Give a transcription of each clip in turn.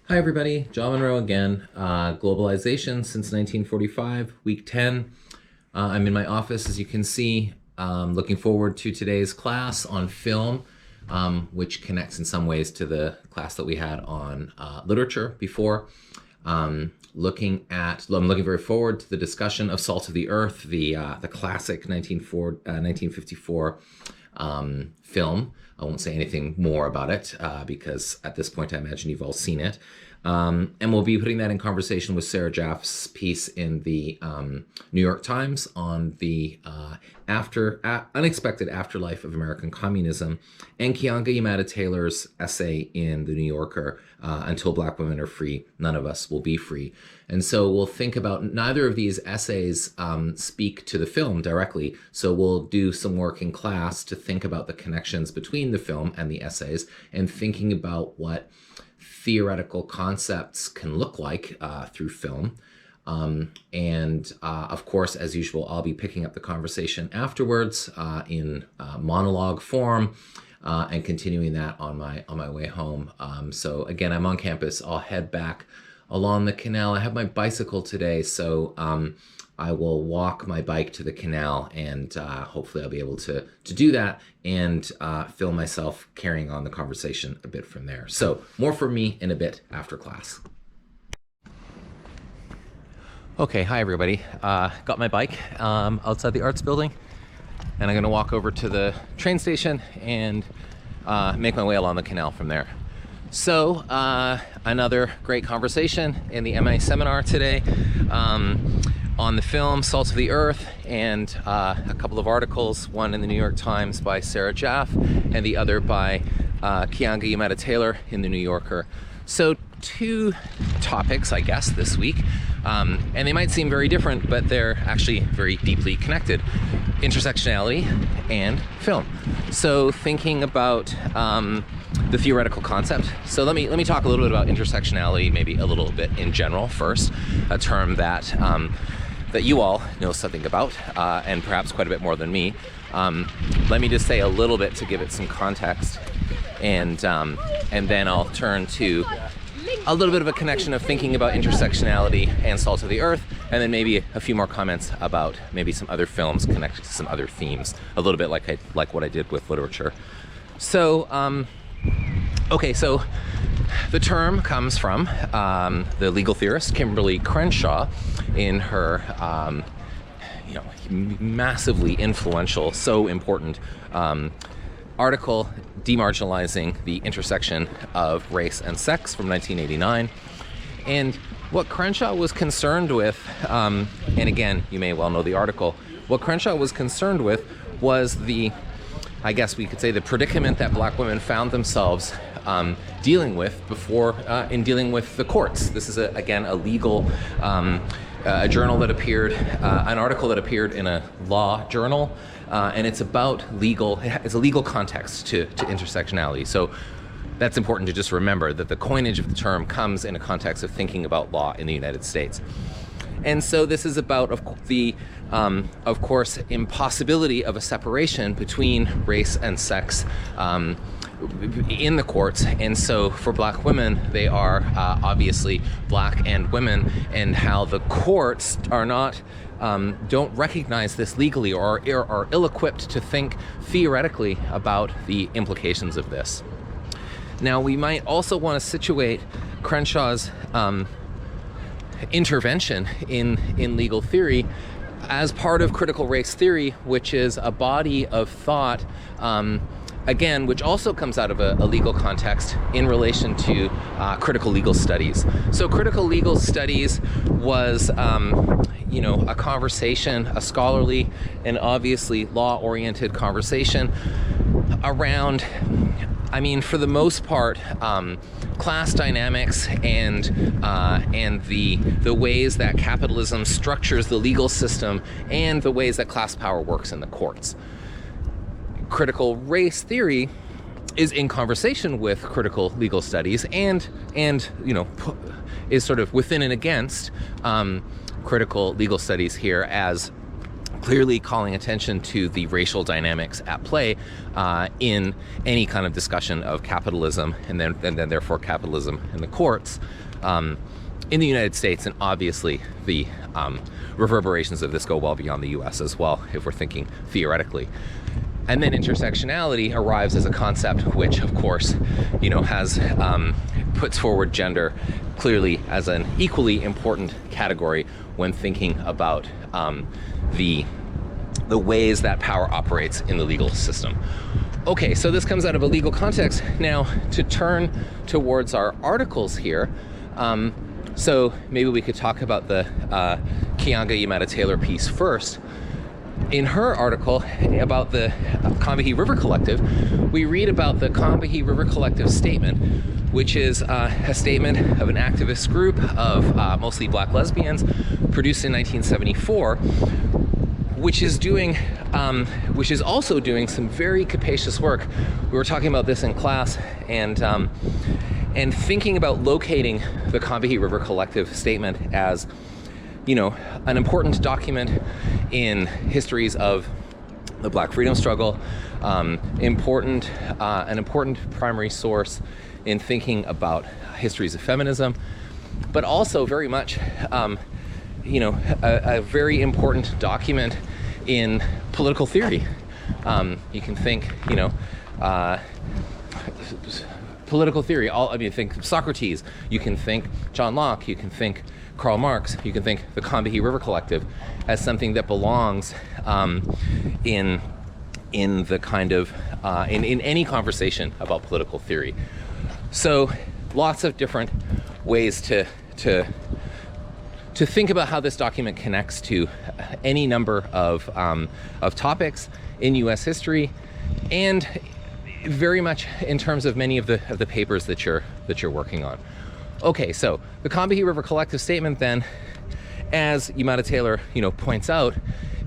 Hi everybody, John Monroe again. Globalization since 1945, week 10. I'm in my office, as you can see, looking forward to today's class on film, which connects in some ways to the class that we had on literature before. I'm looking very forward to the discussion of Salt of the Earth, the classic 1954 film. I won't say anything more about it because at this point I imagine you've all seen it. And we'll be putting that in conversation with Sarah Jaffe's piece in the New York Times on the unexpected afterlife of American communism, and Keeanga Yamahtta-Taylor's essay in the New Yorker, Until Black Women Are Free, None of Us Will Be Free. And so we'll think about, neither of these essays speak to the film directly, so we'll do some work in class to think about the connections between the film and the essays, and thinking about what theoretical concepts can look like through film. Of course, as usual, I'll be picking up the conversation afterwards in monologue form and continuing that on my way home. So again, I'm on campus. I'll head back along the canal. I have my bicycle today, so I will walk my bike to the canal, and hopefully I'll be able to do that and film myself carrying on the conversation a bit from there. So more for me in a bit after class. Okay, hi everybody. Got my bike outside the arts building, and I'm gonna walk over to the train station and make my way along the canal from there. So another great conversation in the MA seminar today on the film Salt of the Earth, and a couple of articles, one in the New York Times by Sarah Jaffe and the other by Keeanga Yamahtta-Taylor in the New Yorker. So two topics, I guess, this week, and they might seem very different, but they're actually very deeply connected: intersectionality and film. So thinking about the theoretical concept. So let me talk a little bit about intersectionality, maybe a little bit in general first, a term that that you all know something about, and perhaps quite a bit more than me. Let me just say a little bit to give it some context, and then I'll turn to a little bit of a connection of thinking about intersectionality and Salt of the Earth, and then maybe a few more comments about maybe some other films connected to some other themes, a little bit like what I did with literature. So, okay, so the term comes from the legal theorist Kimberly Crenshaw in her massively influential, so important article demarginalizing the intersection of race and sex from 1989. And what Crenshaw was concerned with, and again, you may well know the article, what Crenshaw was concerned with was I guess we could say, the predicament that black women found themselves dealing with before in dealing with the courts. This is again a legal a journal that appeared, an article that appeared in a law journal, and it's about it's a legal context to intersectionality. So that's important to just remember, that the coinage of the term comes in a context of thinking about law in the United States. And so this is about of course, impossibility of a separation between race and sex in the courts. And so for black women, they are obviously black and women, and how the courts are not don't recognize this legally, or are ill-equipped to think theoretically about the implications of this. Now, we might also want to situate Crenshaw's intervention in legal theory as part of critical race theory, which is a body of thought, again, which also comes out of a legal context in relation to critical legal studies. So critical legal studies was, a conversation, a scholarly and obviously law-oriented conversation around, for the most part, class dynamics and the ways that capitalism structures the legal system, and the ways that class power works in the courts. Critical race theory is in conversation with critical legal studies, and is sort of within and against critical legal studies here, as clearly calling attention to the racial dynamics at play in any kind of discussion of capitalism, and then therefore capitalism in the courts in the United States, and obviously the reverberations of this go well beyond the US as well, if we're thinking theoretically. And then intersectionality arrives as a concept which, of course, has puts forward gender clearly as an equally important category when thinking about the ways that power operates in the legal system. Okay, so this comes out of a legal context. Now, to turn towards our articles here, so maybe we could talk about the Keeanga Yamahtta-Taylor piece first. In her article about the Combahee River Collective, we read about the Combahee River Collective statement, which is a statement of an activist group of mostly black lesbians, produced in 1974, which is also doing some very capacious work. We were talking about this in class, and thinking about locating the Combahee River Collective statement as, an important document in histories of the Black freedom struggle, an important primary source in thinking about histories of feminism, but also very much, a very important document in political theory. You can think, political theory. Think Socrates. You can think John Locke. You can think Karl Marx. You can think the Combahee River Collective as something that belongs in the kind of in any conversation about political theory. So, lots of different ways to think about how this document connects to any number of topics in U.S. history, and very much in terms of many of the papers that you're working on. Okay, so the Combahee River Collective statement, then, as Yamahtta-Taylor points out,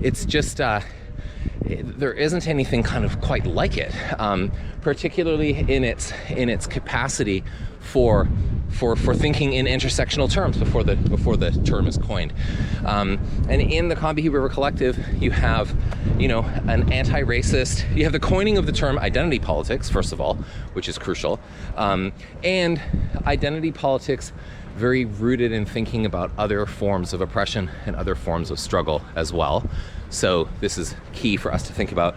it's just there isn't anything kind of quite like it, particularly in its capacity for thinking in intersectional terms before the term is coined. And in the Combahee River Collective, you have, an anti-racist, you have the coining of the term identity politics, first of all, which is crucial, and identity politics very rooted in thinking about other forms of oppression and other forms of struggle as well. So this is key for us to think about.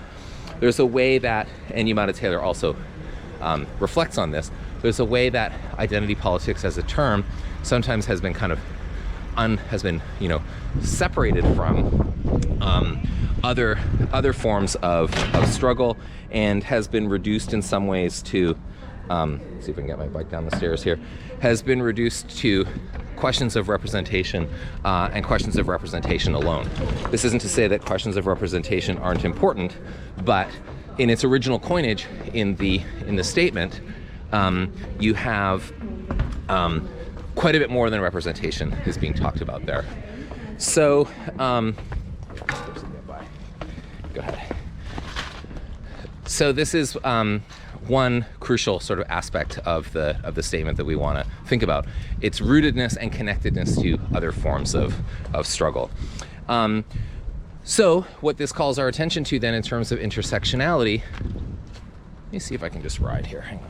There's a way that, and Yamahtta-Taylor also reflects on this, there's a way that identity politics as a term sometimes has been kind of separated from other forms of struggle, and has been reduced in some ways to see if I can get my bike down the stairs here, has been reduced to questions of representation and questions of representation alone. This isn't to say that questions of representation aren't important, but in its original coinage in the statement, you have quite a bit more than representation is being talked about there. So, go ahead. So this is one crucial sort of aspect of the statement that we want to think about. Its rootedness and connectedness to other forms of struggle. So what this calls our attention to then in terms of intersectionality, let me see if I can just ride here, hang on.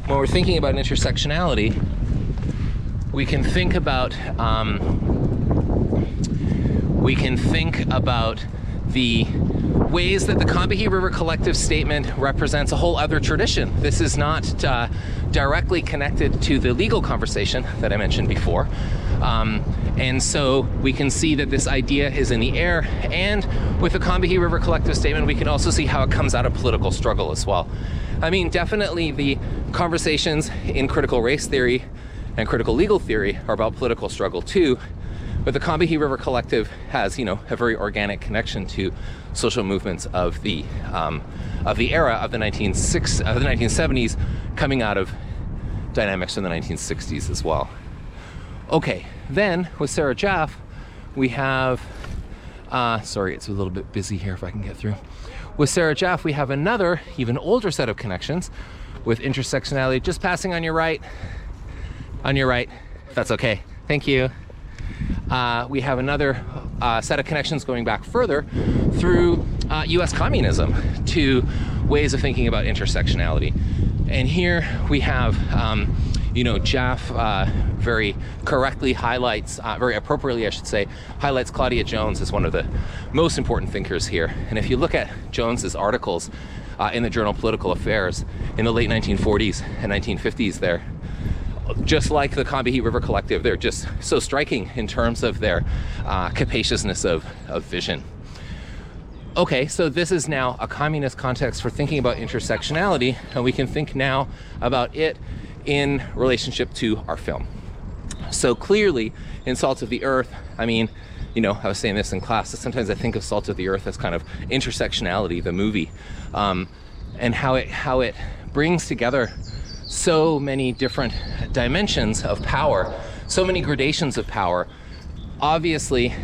When we're thinking about intersectionality, we can think about the ways that the Combahee River Collective statement represents a whole other tradition. This is not directly connected to the legal conversation that I mentioned before. And so we can see that this idea is in the air, and with the Combahee River Collective statement, we can also see how it comes out of political struggle as well. I mean, definitely the conversations in critical race theory and critical legal theory are about political struggle too, but the Combahee River Collective has, a very organic connection to social movements of the era of the 1970s, coming out of dynamics from the 1960s as well. Okay, then with Sarah Jaffe, we have, sorry, it's a little bit busy here if I can get through. With Sarah Jaffe, we have another, even older set of connections with intersectionality. Just passing on your right, if that's okay. Thank you. we have another set of connections going back further through US communism to ways of thinking about intersectionality. And here we have, Jaffe very correctly highlights, very appropriately I should say, highlights Claudia Jones as one of the most important thinkers here. And if you look at Jones's articles in the journal Political Affairs in the late 1940s and 1950s, they're just like the Combahee River Collective, they're just so striking in terms of their capaciousness of vision. Okay, so this is now a communist context for thinking about intersectionality, and we can think now about it in relationship to our film. So clearly, in Salt of the Earth, I mean, I was saying this in class, sometimes I think of Salt of the Earth as kind of intersectionality, the movie, and how it brings together so many different dimensions of power, so many gradations of power. Obviously,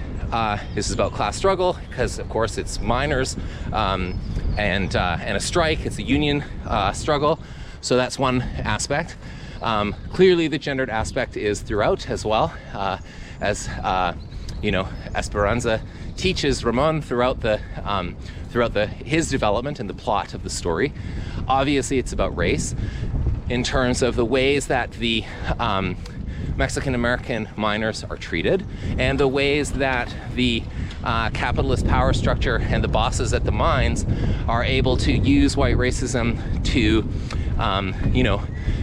this is about class struggle because, of course, it's miners and a strike. It's a union struggle, so that's one aspect. Clearly, the gendered aspect is throughout as well, as Esperanza teaches Ramon throughout his development and the plot of the story. Obviously, it's about race in terms of the ways that the Mexican-American miners are treated and the ways that the capitalist power structure and the bosses at the mines are able to use white racism to,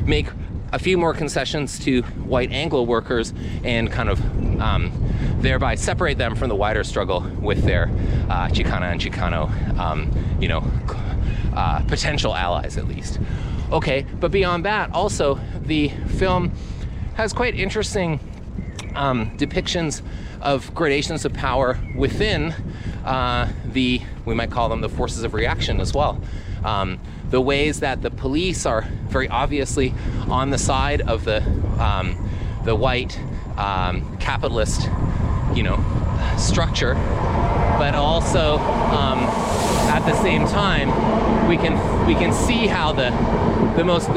make a few more concessions to white Anglo workers and kind of thereby separate them from the wider struggle with their Chicana and Chicano, potential allies at least. Okay, but beyond that, also the film has quite interesting depictions of gradations of power within we might call them the forces of reaction as well. The ways that the police are very obviously on the side of the white capitalist, structure, but also at the same time we can see how the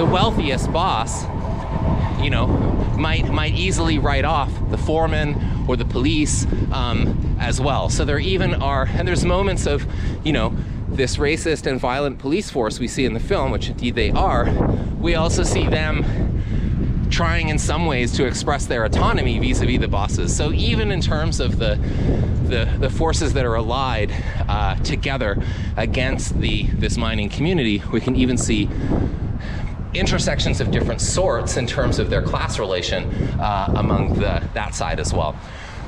wealthiest boss, might easily write off the foreman or the police as well. So there even are, and there's moments of, this racist and violent police force we see in the film, which indeed they are. We also see them trying in some ways to express their autonomy vis-a-vis the bosses. So even in terms of the forces that are allied together against this mining community, we can even see intersections of different sorts in terms of their class relation among that side as well.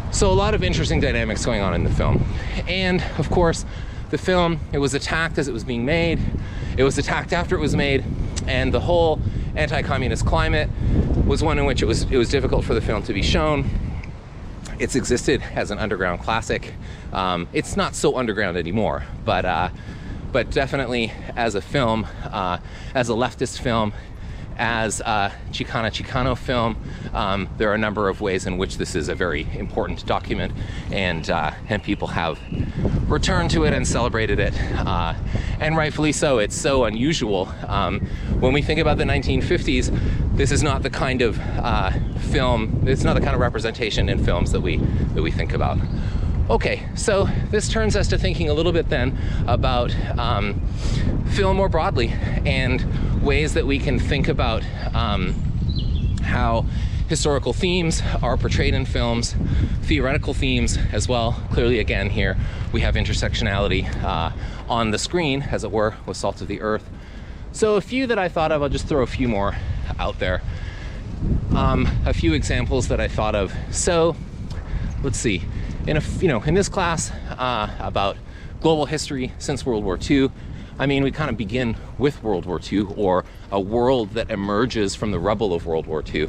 So a lot of interesting dynamics going on in the film. And of course, the film, it was attacked as it was being made, it was attacked after it was made, and the whole anti-communist climate was one in which it was difficult for the film to be shown. It's existed as an underground classic. It's not so underground anymore, but definitely as a film, as a leftist film, as a Chicano film, there are a number of ways in which this is a very important document, and people have returned to it and celebrated it, and rightfully so. It's so unusual. When we think about the 1950s, this is not the kind of film, it's not the kind of representation in films that we think about. Okay, so this turns us to thinking a little bit then about film more broadly and ways that we can think about how historical themes are portrayed in films, theoretical themes as well. Clearly, again, here we have intersectionality on the screen, as it were, with Salt of the Earth. So a few that I thought of, I'll just throw a few more out there. A few examples that I thought of. So let's see. In this class about global history since World War II, I mean, we kind of begin with World War II, or a world that emerges from the rubble of World War II.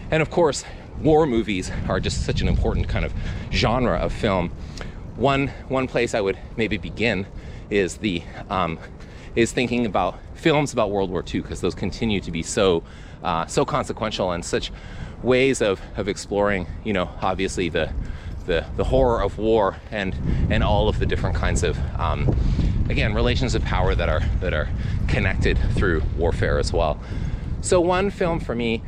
And of course, war movies are just such an important kind of genre of film. One place I would maybe begin is thinking about films about World War II, because those continue to be so consequential and such ways of exploring, obviously the horror of war and all of the different kinds of again, relations of power that are connected through warfare as well. So one film for me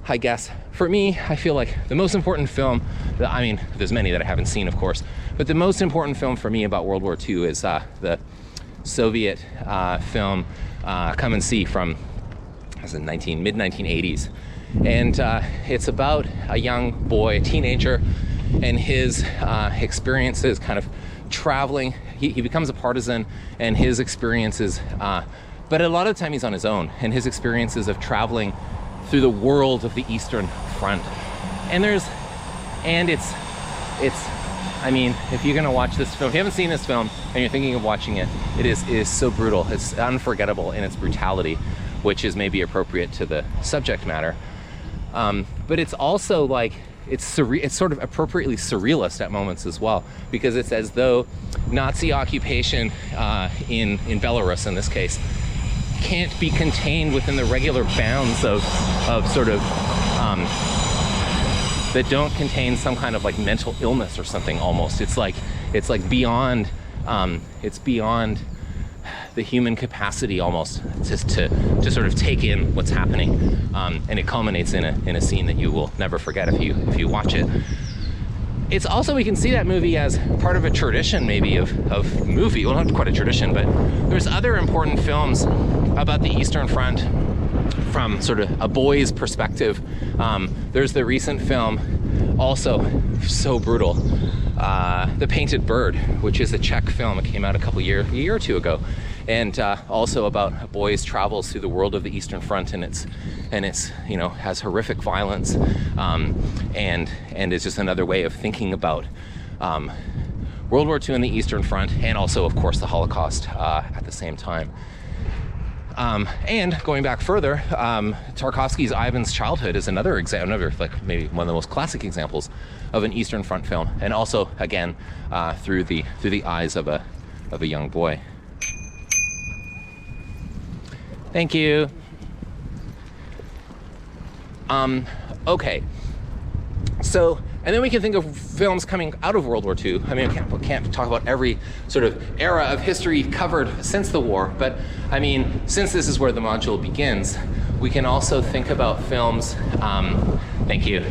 I guess for me, I feel like the most important film, I mean, there's many that I haven't seen, of course, but the most important film for me about World War II is the Soviet film Come and See from mid-1980s. And it's about a young boy, a teenager, and his experiences kind of traveling. He becomes a partisan, and his experiences, but a lot of the time he's on his own, and his experiences of traveling through the world of the Eastern Front. And it's I mean, if you're gonna watch this film, if you haven't seen this film and you're thinking of watching it, it is so brutal. It's unforgettable in its brutality, which is maybe appropriate to the subject matter. But it's also like, it's sort of appropriately surrealist at moments as well, because it's as though Nazi occupation in Belarus, in this case, can't be contained within the regular bounds of sort of that don't contain some kind of like mental illness or something. Almost it's like beyond it's beyond the human capacity almost to sort of take in what's happening, and it culminates in a scene that you will never forget if you watch it. It's also, we can see that movie as part of a tradition maybe of movie, well, not quite a tradition, but there's other important films about the Eastern Front from sort of a boy's perspective. There's the recent film, also so brutal, The Painted Bird, which is a Czech film. It came out a year or two ago, and also about a boy's travels through the world of the Eastern Front, and it's you know, has horrific violence, and is just another way of thinking about World War II and the Eastern Front, and also of course the Holocaust at the same time. And going back further, Tarkovsky's Ivan's Childhood is another like maybe one of the most classic examples of an Eastern Front film, and also again through the eyes of a young boy. Thank you. Okay. So, and then we can think of films coming out of World War II. I mean, we can't talk about every sort of era of history covered since the war, but I mean, since this is where the module begins, we can also think about films, thank you,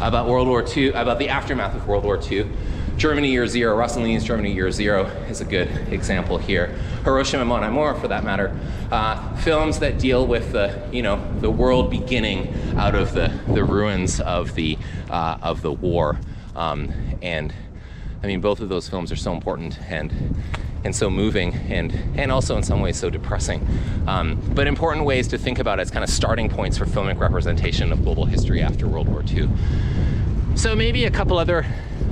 about World War II, about the aftermath of World War II. Germany Year Zero, Russell Lee's Germany Year Zero is a good example here. Hiroshima Mon Amour, for that matter. Films that deal with the world beginning out of the ruins of the war, and I mean, both of those films are so important and so moving, and also in some ways so depressing, but important ways to think about it as kind of starting points for filmic representation of global history after World War II. So maybe a couple other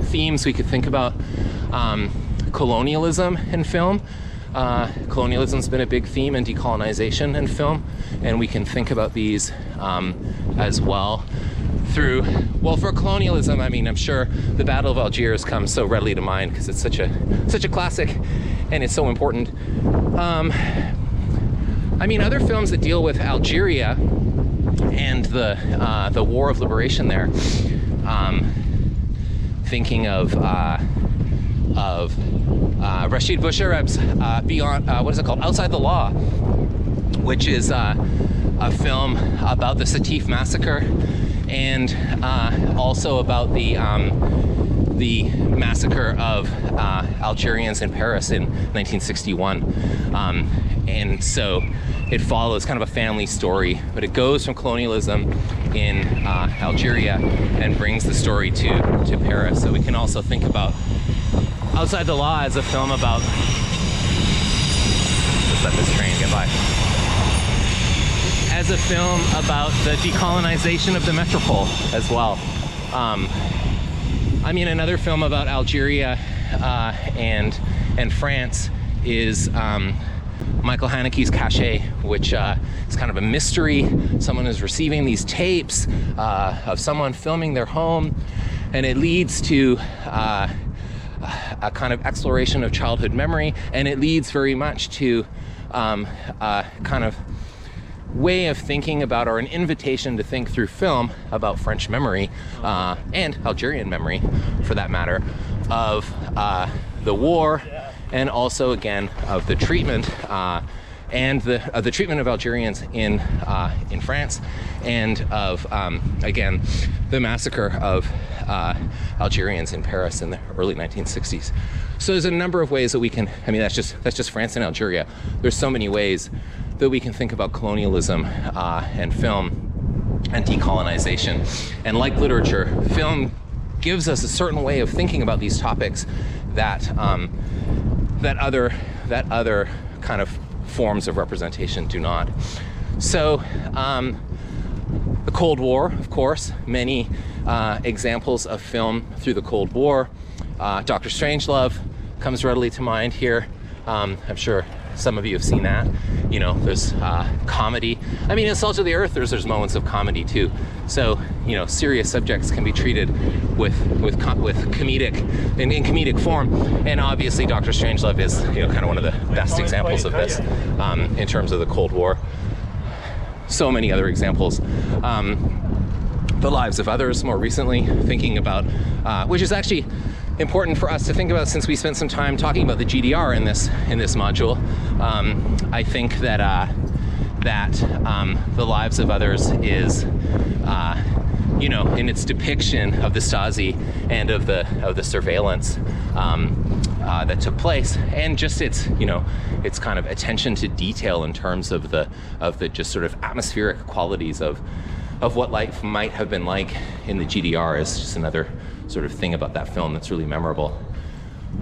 themes we could think about. Colonialism in film. Colonialism's been a big theme in decolonization in film, and we can think about these as well through, well, for colonialism, I mean, I'm sure the Battle of Algiers comes so readily to mind because it's such a classic and it's so important. I mean, other films that deal with Algeria and the war of liberation there, thinking of Rashid Bouchareb's Beyond, what is it called? Outside the Law, which is a film about the Sétif massacre, and also about the massacre of Algerians in Paris in 1961. And so it follows kind of a family story, but it goes from colonialism in Algeria and brings the story to Paris. So we can also think about Outside the Law as a film about, let's let this train get by, as a film about the decolonization of the metropole as well. I mean, another film about Algeria and France is Michael Haneke's Caché, which is kind of a mystery. Someone is receiving these tapes of someone filming their home, and it leads to a kind of exploration of childhood memory, and it leads very much to a kind of way of thinking about, or an invitation to think through film about French memory, and Algerian memory for that matter, of the war, and also again of the treatment and the treatment of Algerians in France, and of again the massacre of Algerians in Paris in the early 1960s. So there's a number of ways that we can, I mean, that's just France and Algeria. There's so many ways that we can think about colonialism and film and decolonization. And like literature, film gives us a certain way of thinking about these topics that other kind of forms of representation do not. So the Cold War, of course, many examples of film through the Cold War. Dr. Strangelove comes readily to mind here. I'm sure some of you have seen that. You know, there's comedy. I mean, in Salt of the Earth, there's moments of comedy too. So, you know, serious subjects can be treated with comedic, in comedic form. And obviously, Dr. Strangelove is, you know, kind of one of the best examples of this in terms of the Cold War. So many other examples. The Lives of Others, more recently, thinking about, which is actually important for us to think about since we spent some time talking about the GDR in this module. I think that The Lives of Others is, you know, in its depiction of the Stasi and of the surveillance that took place, and just its, you know, its kind of attention to detail in terms of the just sort of atmospheric qualities of what life might have been like in the GDR is just another sort of thing about that film that's really memorable.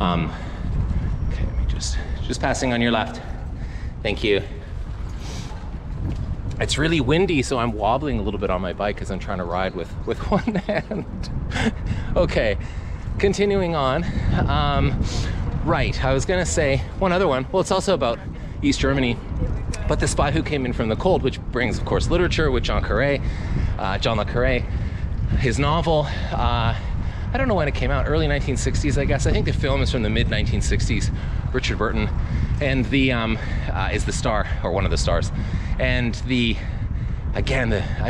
Okay, let me just passing on your left. Thank you. It's really windy, so I'm wobbling a little bit on my bike as I'm trying to ride with one hand. Okay, continuing on. Right, I was gonna say one other one. Well, it's also about East Germany, but The Spy Who Came In From the Cold, which brings, of course, literature with John Le Carré. His novel, I don't know when it came out, early 1960s, I guess. I think the film is from the mid 1960s. Richard Burton, and is the star, or one of the stars. And I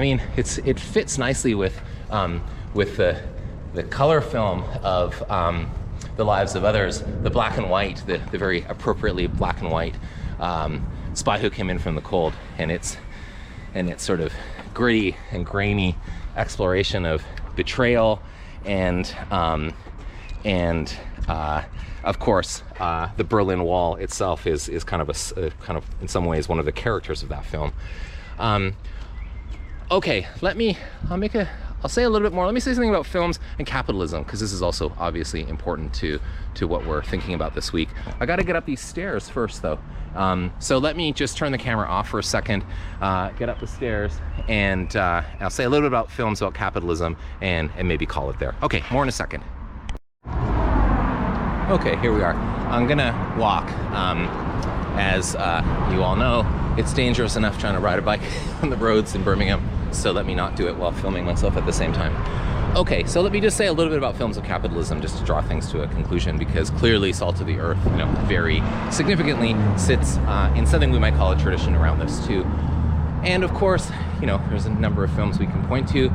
mean, it fits nicely with the color film of The Lives of Others, the black and white, the very appropriately black and white Spy Who Came In From the Cold, and its sort of gritty and grainy exploration of betrayal and of course the Berlin Wall itself is kind of in some ways one of the characters of that film. Okay, I'll say a little bit more. Let me say something about films and capitalism, because this is also obviously important to what we're thinking about this week. I got to get up these stairs first, though. So let me just turn the camera off for a second, get up the stairs, and I'll say a little bit about films about capitalism and maybe call it there. Okay, more in a second. Okay, here we are. I'm gonna walk. As you all know, it's dangerous enough trying to ride a bike on the roads in Birmingham, so let me not do it while filming myself at the same time. Okay, so let me just say a little bit about films of capitalism, just to draw things to a conclusion, because clearly Salt of the Earth, you know, very significantly sits in something we might call a tradition around this too. And of course, you know, there's a number of films we can point to.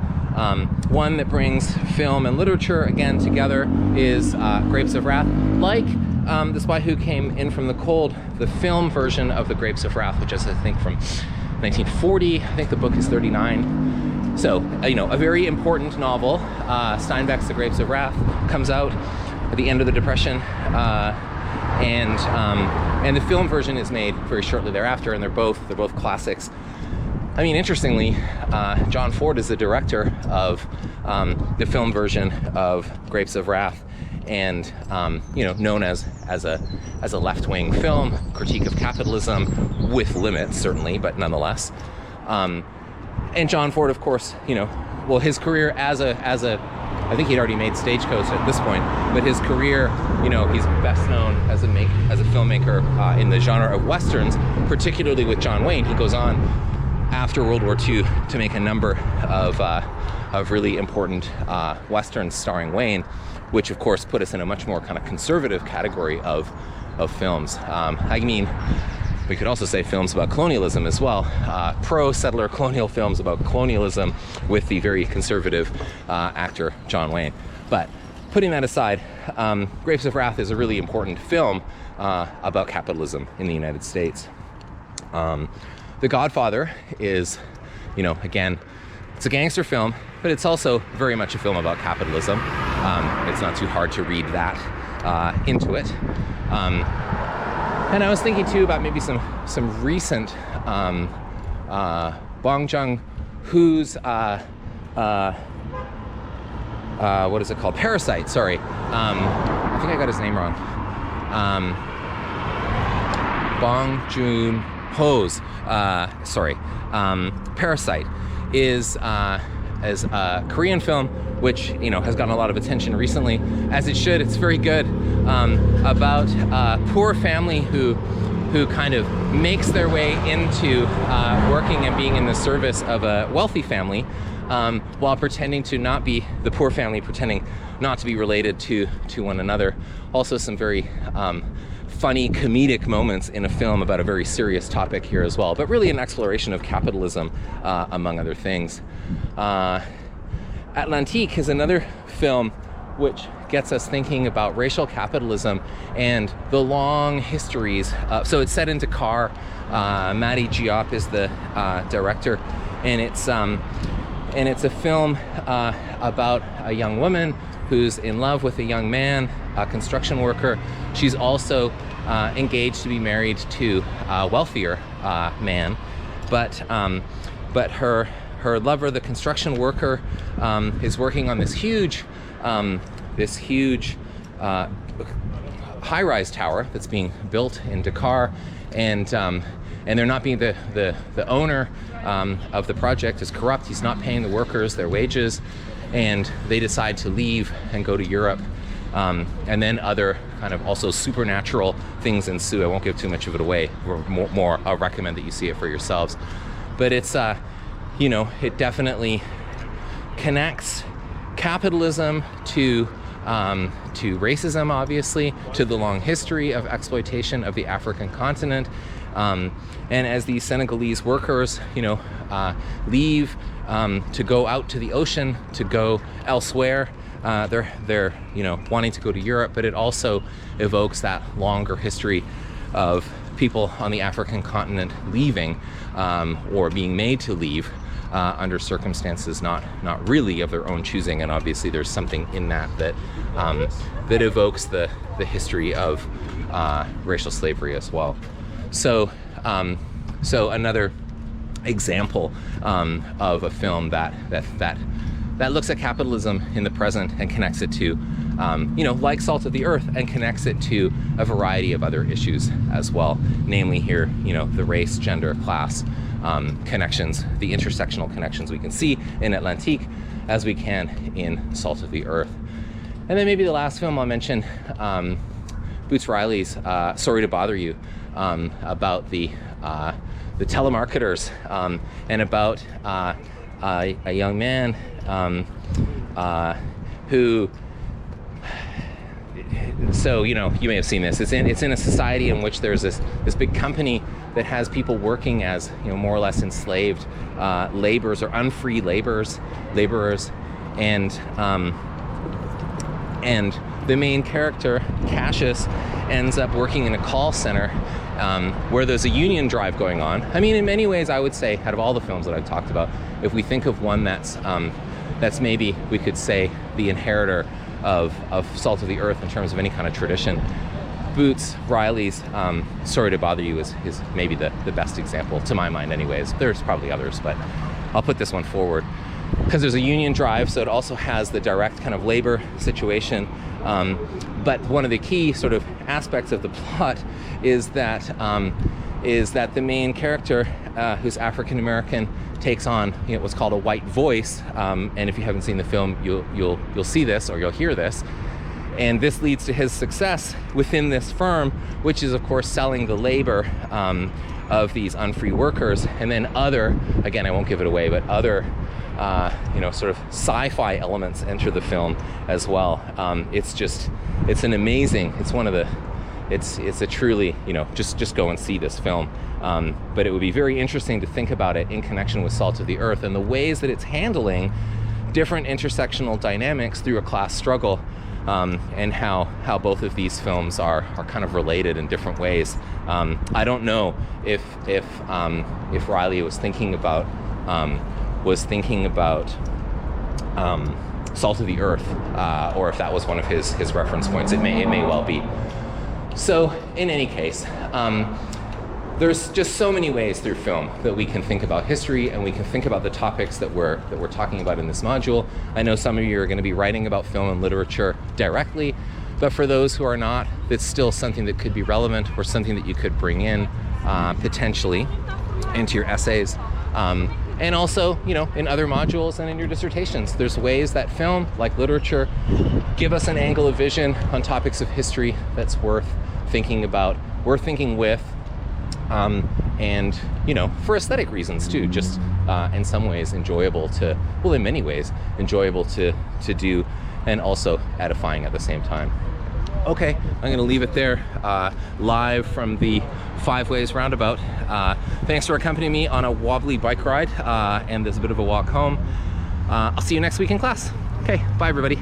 One that brings film and literature again together is Grapes of Wrath. Like The Spy Who Came In From the Cold, the film version of The Grapes of Wrath, which is, I think, from 1940. I think the book is 39. So, you know, a very important novel. Steinbeck's The Grapes of Wrath comes out at the end of the Depression, and the film version is made very shortly thereafter, and they're both classics. I mean, interestingly, John Ford is the director of the film version of Grapes of Wrath, and you know, known as a left-wing film, critique of capitalism with limits, certainly, but nonetheless. And John Ford, of course, you know, well, his career as a I think he'd already made Stagecoach at this point, but his career, you know, he's best known as a filmmaker in the genre of westerns, particularly with John Wayne. He goes on after World War II to make a number of really important westerns starring Wayne, which of course put us in a much more kind of conservative category of films. I mean, we could also say films about colonialism as well, pro-settler colonial films about colonialism with the very conservative actor John Wayne. But putting that aside, Grapes of Wrath is a really important film about capitalism in the United States. The Godfather is, again, it's a gangster film, but it's also very much a film about capitalism. It's not too hard to read that into it. And I was thinking too about maybe some recent Bong Joon-ho's what is it called? Parasite. Sorry, I think I got his name wrong. Bong Joon-ho's Parasite is a Korean film which has gotten a lot of attention recently, as it should. It's very good, about a poor family who kind of makes their way into working and being in the service of a wealthy family, while pretending to not be the poor family, pretending not to be related to one another. Also some very funny comedic moments in a film about a very serious topic here as well, but really an exploration of capitalism, among other things. Atlantique is another film which gets us thinking about racial capitalism and the long histories. So it's set in Dakar. Mati Diop is the director, and it's a film about a young woman who's in love with a young man, a construction worker. She's also engaged to be married to a wealthier man, but her lover, the construction worker, is working on this huge high-rise tower that's being built in Dakar, and they're not being the owner of the project is corrupt. He's not paying the workers their wages, and they decide to leave and go to Europe. And then other kind of also supernatural things ensue. I won't give too much of it away. More I'll recommend that you see it for yourselves. But it's it definitely connects capitalism to racism, obviously, to the long history of exploitation of the African continent. And as these Senegalese workers, leave to go out to the ocean, to go elsewhere, they're wanting to go to Europe, but it also evokes that longer history of people on the African continent leaving, or being made to leave under circumstances not really of their own choosing. And obviously there's something in that evokes the history of racial slavery as well. So another example of a film that looks at capitalism in the present and connects it to, like Salt of the Earth, and connects it to a variety of other issues as well. Namely here, the race, gender, class connections, the intersectional connections we can see in Atlantique as we can in Salt of the Earth. And then maybe the last film I'll mention, Boots Riley's Sorry to Bother You, about the telemarketers, and about a young man who, so you may have seen this. It's in a society in which there's this big company that has people working as more or less enslaved laborers or unfree laborers, and the main character, Cassius, ends up working in a call center where there's a union drive going on. I mean, in many ways, I would say, out of all the films that I've talked about, if we think of one that's maybe, we could say, the inheritor of Salt of the Earth in terms of any kind of tradition, Boots Riley's Sorry to Bother You is maybe the best example, to my mind anyways. There's probably others, but I'll put this one forward because there's a union drive, so it also has the direct kind of labor situation. But one of the key sort of aspects of the plot is that the main character, who's African American, takes on what's called a white voice. And if you haven't seen the film, you'll see this, or you'll hear this. And this leads to his success within this firm, which is of course selling the labor of these unfree workers, and then other, again, I won't give it away, but other sort of sci-fi elements enter the film as well. It's a truly, just go and see this film. But it would be very interesting to think about it in connection with Salt of the Earth and the ways that it's handling different intersectional dynamics through a class struggle, and how both of these films are kind of related in different ways. I don't know if Riley was thinking about Salt of the Earth, or if that was one of his reference points. It may well be. So in any case, there's just so many ways through film that we can think about history, and we can think about the topics that we're talking about in this module. I know some of you are going to be writing about film and literature directly, but for those who are not, it's still something that could be relevant, or something that you could bring in potentially into your essays. And also, in other modules and in your dissertations, there's ways that film, like literature, give us an angle of vision on topics of history that's worth thinking about, worth thinking with, and for aesthetic reasons too, just in some ways enjoyable to, well, in many ways enjoyable to do, and also edifying at the same time. Okay, I'm going to leave it there, live from the Five Ways Roundabout. Thanks for accompanying me on a wobbly bike ride, and there's a bit of a walk home. I'll see you next week in class. Okay, bye everybody.